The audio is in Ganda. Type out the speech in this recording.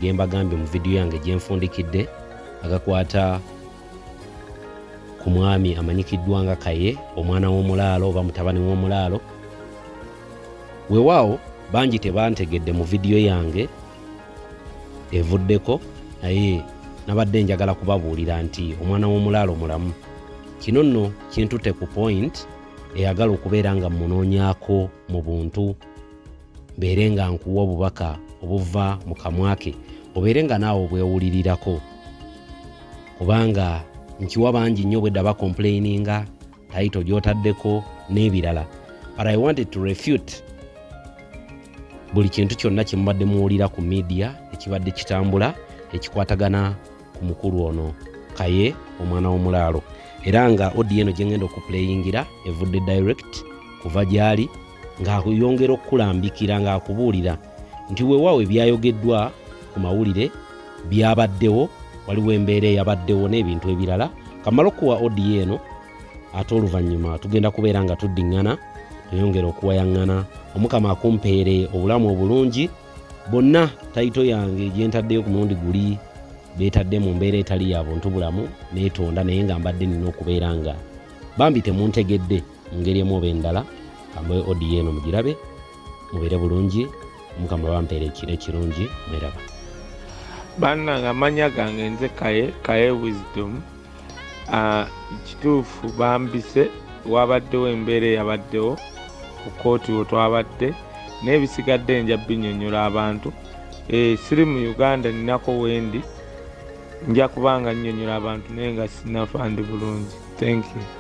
gemba gambye mu video yange gyenfundikidde agakwata ku mwami amanyikiddwa nga Kaye omwana w'omulaalo oba mutabani w'omulaalo. Weewaawo bangi tebantegedde mu video yange evuddeko, naye nabadde njagala kubabuulira nti omwana w'omulaalo mulamu. Kino nno kintutte ku point eyagala okubeera nga munoonyaako mu buntu, mbeere nga nkuwa obubaka obuva mu kamwa ke, obeere nga naawe obwewulirirako, kubanga nkiwa bangi nnyo bwe daba complaininga title gy'otaddeko n'ebirala. But I wanted to refute buli kintu kyonna kye mubadde muwulira ku media ekibadde kitambula ekikwatagana ku mukulu ono Kaye omwana w'omulaalo. Era nga audio eno gye ngenda okuplayingira evudde direct kuva gyali ng'akuyongera okukulambikira ng'akubuulira nti weewaawo ebyayogeddwa ku mawulire byabaddewo, waliwo embeera eyabaddewo n'ebintu ebirala. Kamala okuwa audio eno ate oluvannyuma tugenda kubeera nga tuddiŋŋana tuyongera okuwayaŋŋana, Omukama akumpeere obulamu obulungi. Bonna title yange gye ntaddeyo ku mulundi guli beetadde mu mbeera etali ya buntu bulamu neetonda, naye nga mbadde nina okubeera nga bambi temuntegedde mu ngeri emu oba endala. Kamwe audio eno mugirabe, mubeere bulungi, Omukama bampeere ekiro ekirungi, mweraba. Bannange amanya gange nze Kaye Wisdom. Kituufu bambise, wabaddewo embeera eyabaddewo ku kooti we twabadde, n'ebisigadde nja binnyonnyola abantu. Siri mu Uganda, ninako wendi nja kubanga nnyonnyola abantu naye nga sinnafa ndi bulungi. Thank you.